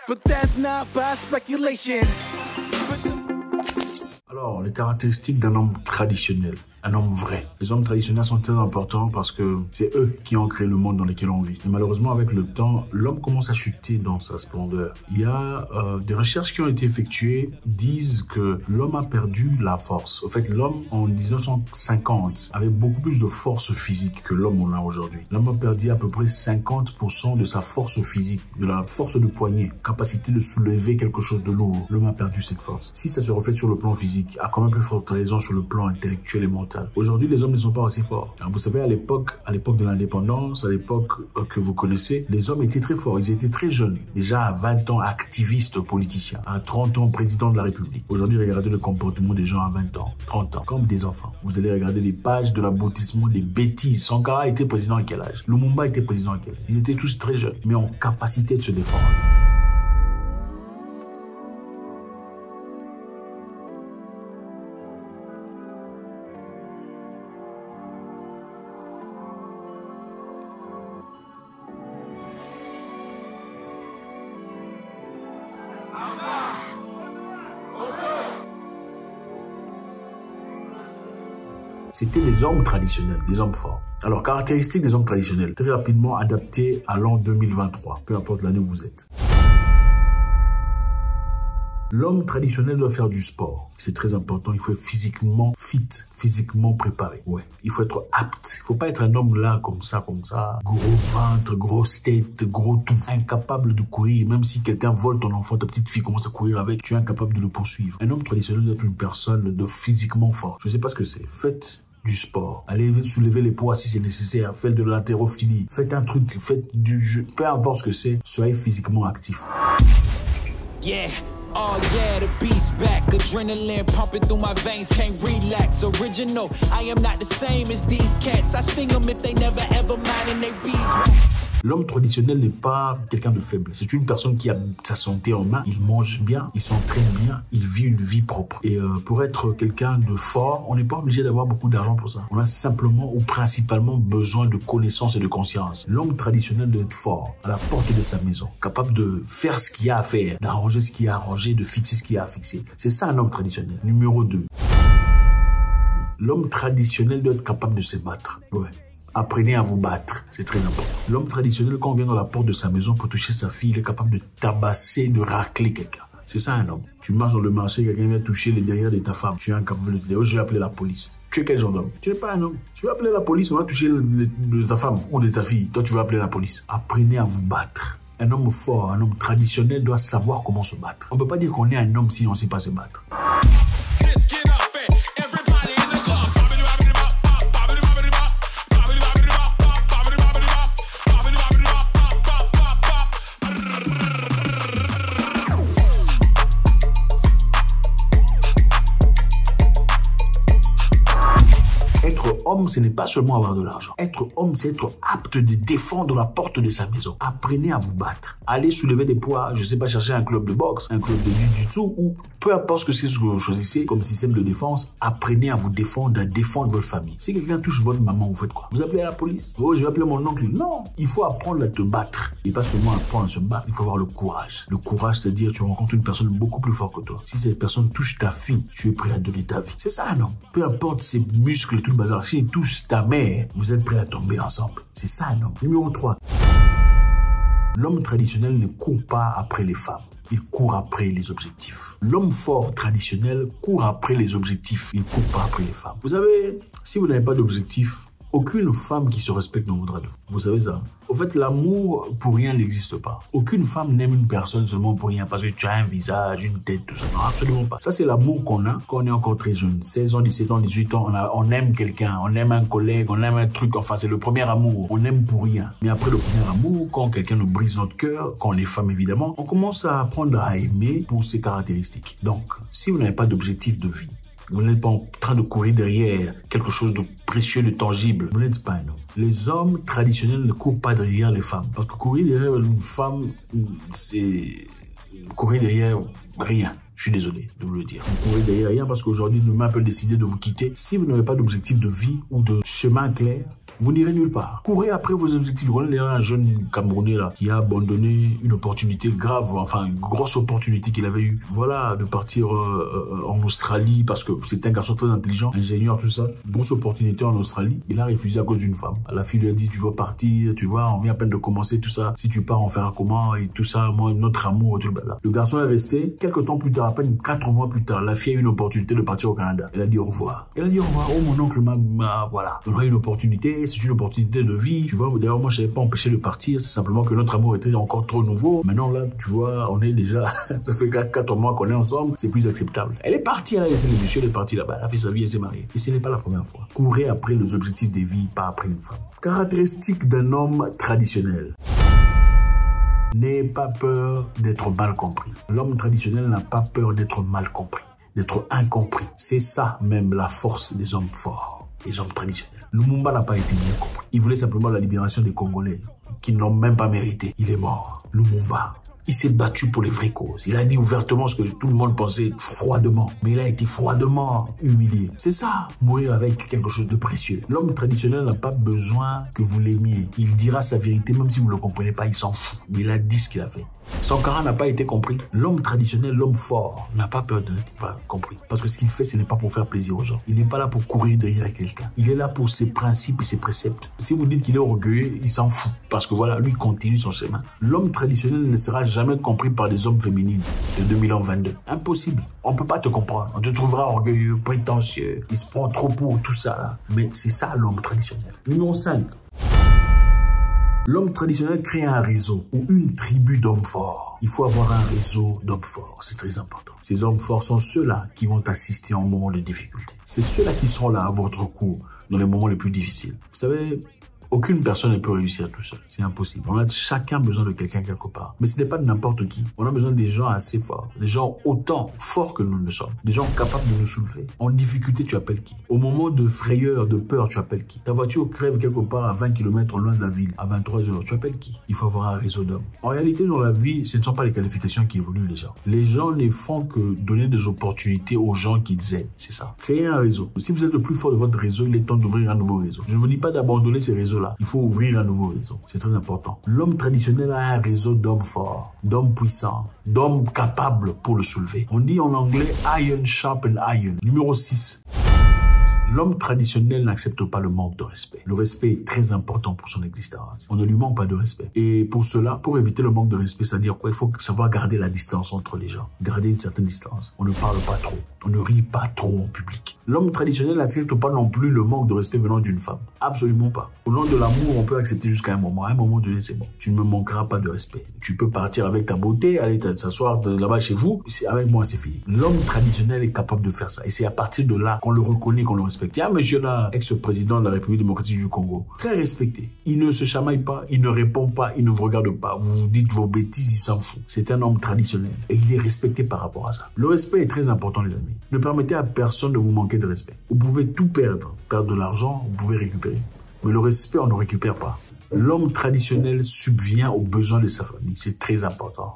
but that's not by speculation. Alors, les caractéristiques d'un homme traditionnel, un homme vrai. Les hommes traditionnels sont très importants parce que c'est eux qui ont créé le monde dans lequel on vit. Et malheureusement, avec le temps, l'homme commence à chuter dans sa splendeur. Il y a des recherches qui ont été effectuées disent que l'homme a perdu la force. En fait, l'homme en 1950 avait beaucoup plus de force physique que l'homme en a aujourd'hui. L'homme a perdu à peu près 50% de sa force physique, de la force de poignet, capacité de soulever quelque chose de lourd. L'homme a perdu cette force. Si ça se reflète sur le plan physique, a quand même plus forte raison sur le plan intellectuel et mental. Aujourd'hui, les hommes ne sont pas aussi forts. Alors, vous savez, à l'époque de l'indépendance, à l'époque que vous connaissez, les hommes étaient très forts. Ils étaient très jeunes. Déjà à 20 ans, activistes politiciens. À 30 ans, président de la République. Aujourd'hui, regardez le comportement des gens à 20 ans, 30 ans, comme des enfants. Vous allez regarder les pages de l'aboutissement des bêtises. Sankara était président à quel âge? Lumumba était président à quel âge? Ils étaient tous très jeunes, mais en capacité de se défendre. C'était les hommes traditionnels, les hommes forts. Alors, caractéristiques des hommes traditionnels, très rapidement adaptées à l'an 2023, peu importe l'année où vous êtes. L'homme traditionnel doit faire du sport. C'est très important. Il faut être physiquement fit, physiquement préparé. Ouais. Il faut être apte. Il faut pas être un homme là, comme ça. Gros ventre, grosse tête, gros tout. Incapable de courir. Même si quelqu'un vole ton enfant, ta petite fille commence à courir avec, tu es incapable de le poursuivre. Un homme traditionnel doit être une personne de physiquement fort. Je sais pas ce que c'est. Faites du sport. Allez soulever les poids si c'est nécessaire. Faites de l'haltérophilie. Faites un truc. Faites du jeu. Peu importe ce que c'est. Soyez physiquement actif. Yeah. Oh yeah, the beast back, adrenaline pumping through my veins, can't relax, original, I am not the same as these cats, I sting them if they never ever mind and they bees. L'homme traditionnel n'est pas quelqu'un de faible. C'est une personne qui a sa santé en main. Il mange bien, il s'entraîne bien, il vit une vie propre. Et pour être quelqu'un de fort, on n'est pas obligé d'avoir beaucoup d'argent pour ça. On a simplement ou principalement besoin de connaissances et de conscience. L'homme traditionnel doit être fort, à la porte de sa maison, capable de faire ce qu'il y a à faire, d'arranger ce qu'il y a à arranger, de fixer ce qu'il y a à fixer. C'est ça un homme traditionnel. Numéro 2. L'homme traditionnel doit être capable de se battre. Ouais. Apprenez à vous battre, c'est très important. L'homme traditionnel, quand on vient dans la porte de sa maison pour toucher sa fille, il est capable de tabasser, de racler quelqu'un. C'est ça un homme. Tu marches dans le marché, quelqu'un vient toucher les derrière de ta femme. Tu es incapable de te dire, oh, je vais appeler la police. Tu es quel genre d'homme? Tu n'es pas un homme. Tu vas appeler la police, on va toucher de ta femme ou de ta fille. Toi, tu vas appeler la police. Apprenez à vous battre. Un homme fort, un homme traditionnel doit savoir comment se battre. On ne peut pas dire qu'on est un homme si on ne sait pas se battre. Homme, ce n'est pas seulement avoir de l'argent. Être homme, c'est être apte de défendre la porte de sa maison. Apprenez à vous battre. Allez soulever des poids, je sais pas, chercher un club de boxe, un club de jiu-jitsu ou peu importe ce que c'est ce que vous choisissez comme système de défense. Apprenez à vous défendre, à défendre votre famille. Si quelqu'un touche votre maman, vous faites quoi? Vous appelez la police? Oh, je vais appeler mon oncle. Non, il faut apprendre à te battre. Et pas seulement apprendre à se battre, il faut avoir le courage. Le courage, c'est-à-dire tu rencontres une personne beaucoup plus forte que toi. Si cette personne touche ta fille, tu es prêt à donner ta vie. C'est ça un homme. Peu importe ses muscles, tout le bazar. Si il touche ta mère, vous êtes prêts à tomber ensemble. C'est ça un homme. Numéro 3. L'homme traditionnel ne court pas après les femmes. Il court après les objectifs. L'homme fort traditionnel court après les objectifs. Il ne court pas après les femmes. Vous savez, si vous n'avez pas d'objectif, aucune femme qui se respecte ne voudra de vous. Vous savez ça? En fait, l'amour pour rien n'existe pas. Aucune femme n'aime une personne seulement pour rien parce que tu as un visage, une tête, tout ça. Non, absolument pas. Ça, c'est l'amour qu'on a quand on est encore très jeune. 16 ans, 17 ans, 18 ans, on aime quelqu'un, on aime un collègue, on aime un truc. Enfin, c'est le premier amour. On aime pour rien. Mais après le premier amour, quand quelqu'un nous brise notre cœur, quand les femmes évidemment, on commence à apprendre à aimer pour ses caractéristiques. Donc, si vous n'avez pas d'objectif de vie, vous n'êtes pas en train de courir derrière quelque chose de précieux, de tangible. Vous n'êtes pas un homme. Les hommes traditionnels ne courent pas derrière les femmes. Parce que courir derrière une femme, c'est courir derrière rien. Je suis désolé de vous le dire. Vous courez derrière rien parce qu'aujourd'hui, demain peut décider de vous quitter. Si vous n'avez pas d'objectif de vie ou de chemin clair, vous n'irez nulle part. Courez après vos objectifs. Voilà, il y a un jeune Camerounais là qui a abandonné une opportunité grave, enfin une grosse opportunité qu'il avait eue. Voilà, de partir en Australie parce que c'est un garçon très intelligent, ingénieur, tout ça. Grosse opportunité en Australie. Il a refusé à cause d'une femme. La fille lui a dit, tu vas partir, tu vois, on vient à peine de commencer tout ça. Si tu pars, on fera comment et tout ça. Moi, notre amour, tout là. Le garçon est resté. Quelques temps plus tard, à peine 4 mois plus tard, la fille a eu une opportunité de partir au Canada. Elle a dit au revoir. Elle a dit au revoir. Oh, mon oncle voilà. On a une opportunité. C'est une opportunité de vie. Tu vois, d'ailleurs, moi, je n'avais pas empêché de partir. C'est simplement que notre amour était encore trop nouveau. Maintenant, là, tu vois, on est déjà, ça fait 4 mois qu'on est ensemble. C'est plus acceptable. Elle est partie, elle a laissé le monsieur, elle est partie là-bas. Elle a fait sa vie, elle s'est mariée. Et ce n'est pas la première fois. Courez après les objectifs des vies, pas après une femme. Caractéristique d'un homme traditionnel. N'ayez pas peur d'être mal compris. L'homme traditionnel n'a pas peur d'être mal compris, d'être incompris. C'est ça même la force des hommes forts, des hommes traditionnels. Lumumba n'a pas été bien compris. Il voulait simplement la libération des Congolais, qui n'ont même pas mérité. Il est mort. Lumumba. Il s'est battu pour les vraies causes. Il a dit ouvertement ce que tout le monde pensait froidement. Mais il a été froidement humilié. C'est ça, mourir avec quelque chose de précieux. L'homme traditionnel n'a pas besoin que vous l'aimiez. Il dira sa vérité même si vous ne le comprenez pas, il s'en fout. Mais il a dit ce qu'il a fait. Sankara n'a pas été compris. L'homme traditionnel, l'homme fort, n'a pas peur de n'être pas compris. Parce que ce qu'il fait, ce n'est pas pour faire plaisir aux gens. Il n'est pas là pour courir derrière quelqu'un. Il est là pour ses principes et ses préceptes. Si vous dites qu'il est orgueilleux, il s'en fout. Parce que voilà, lui continue son chemin. L'homme traditionnel ne sera jamais compris par des hommes féminines de 2022. Impossible. On ne peut pas te comprendre. On te trouvera orgueilleux, prétentieux. Il se prend trop pour tout ça. Là. Mais c'est ça l'homme traditionnel. Numéro 5. L'homme traditionnel crée un réseau ou une tribu d'hommes forts. Il faut avoir un réseau d'hommes forts, c'est très important. Ces hommes forts sont ceux-là qui vont t'assister en moment de difficulté. C'est ceux-là qui seront là à votre cours dans les moments les plus difficiles. Vous savez, aucune personne ne peut réussir tout seul. C'est impossible. On a chacun besoin de quelqu'un quelque part. Mais ce n'est pas de n'importe qui. On a besoin des gens assez forts. Des gens autant forts que nous ne sommes. Des gens capables de nous soulever. En difficulté, tu appelles qui? Au moment de frayeur, de peur, tu appelles qui? Ta voiture crève quelque part à 20 km loin de la ville, à 23 h. Tu appelles qui? Il faut avoir un réseau d'hommes. En réalité, dans la vie, ce ne sont pas les qualifications qui évoluent les gens. Les gens ne font que donner des opportunités aux gens qu'ils aiment. C'est ça. Créer un réseau. Si vous êtes le plus fort de votre réseau, il est temps d'ouvrir un nouveau réseau. Je ne vous dis pas d'abandonner ces réseaux-là. Il faut ouvrir un nouveau réseau. C'est très important. L'homme traditionnel a un réseau d'hommes forts, d'hommes puissants, d'hommes capables pour le soulever. On dit en anglais iron sharpen iron. Numéro 6. L'homme traditionnel n'accepte pas le manque de respect. Le respect est très important pour son existence. On ne lui manque pas de respect. Et pour cela, pour éviter le manque de respect, c'est-à-dire quoi? Il faut savoir garder la distance entre les gens. Garder une certaine distance. On ne parle pas trop. On ne rit pas trop en public. L'homme traditionnel n'accepte pas non plus le manque de respect venant d'une femme. Absolument pas. Au nom de l'amour, on peut accepter jusqu'à un moment. À un moment donné, c'est bon. Tu ne me manqueras pas de respect. Tu peux partir avec ta beauté, aller s'asseoir là-bas chez vous. Avec moi, c'est fini. L'homme traditionnel est capable de faire ça. Et c'est à partir de là qu'on le reconnaît, qu'on le respecte. Tiens, monsieur là, ex-président de la République démocratique du Congo, très respecté. Il ne se chamaille pas, il ne répond pas, il ne vous regarde pas. Vous dites vos bêtises, il s'en fout. C'est un homme traditionnel et il est respecté par rapport à ça. Le respect est très important, les amis. Ne permettez à personne de vous manquer de respect. Vous pouvez tout perdre. Perdre de l'argent, vous pouvez récupérer. Mais le respect, on ne récupère pas. L'homme traditionnel subvient aux besoins de sa famille. C'est très important.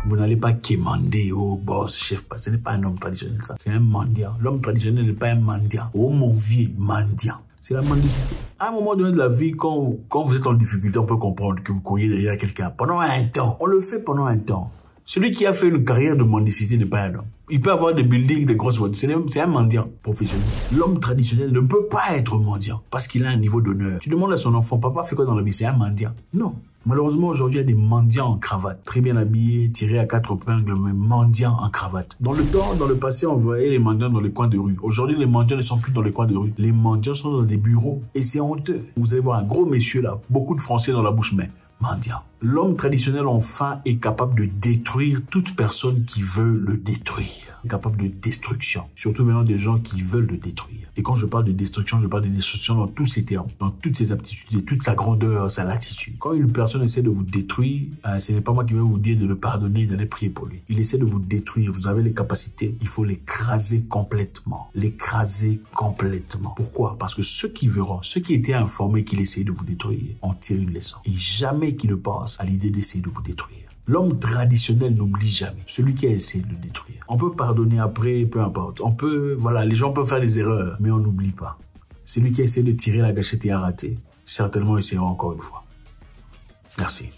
Vous n'allez pas quémander au boss, chef. Ce n'est pas un homme traditionnel, ça. C'est un mendiant. L'homme traditionnel n'est pas un mendiant. Oh mon vieux, mendiant. C'est la mendicité. À un moment donné de la vie, quand vous êtes en difficulté, on peut comprendre que vous courriez derrière quelqu'un. Pendant un temps. On le fait pendant un temps. Celui qui a fait une carrière de mendicité n'est pas un homme. Il peut avoir des buildings, des grosses voitures. C'est un mendiant professionnel. L'homme traditionnel ne peut pas être mendiant parce qu'il a un niveau d'honneur. Tu demandes à son enfant, papa fait quoi dans la vie? C'est un mendiant. Non. Malheureusement, aujourd'hui, il y a des mendiants en cravate. Très bien habillés, tirés à 4 épingles, mais mendiants en cravate. Dans le passé, on voyait les mendiants dans les coins de rue. Aujourd'hui, les mendiants ne sont plus dans les coins de rue. Les mendiants sont dans des bureaux. Et c'est honteux. Vous allez voir un gros monsieur là, beaucoup de Français dans la bouche, mais mendiant. L'homme traditionnel, enfin, est capable de détruire toute personne qui veut le détruire. Capable de destruction. Surtout venant des gens qui veulent le détruire. Et quand je parle de destruction, je parle de destruction dans tous ses termes, dans toutes ses aptitudes, et toute sa grandeur, sa latitude. Quand une personne essaie de vous détruire, ce n'est pas moi qui vais vous dire de le pardonner, d'aller prier pour lui. Il essaie de vous détruire. Vous avez les capacités. Il faut l'écraser complètement. L'écraser complètement. Pourquoi? Parce que ceux qui verront, ceux qui étaient informés qu'il essayait de vous détruire, en tirent une leçon. Et jamais qu'ils ne pensent à l'idée d'essayer de vous détruire. L'homme traditionnel n'oublie jamais. Celui qui a essayé de le détruire. On peut pardonner après, peu importe. On peut, voilà, les gens peuvent faire des erreurs, mais on n'oublie pas. Celui qui a essayé de tirer la gâchette et a raté, certainement essaiera encore une fois. Merci.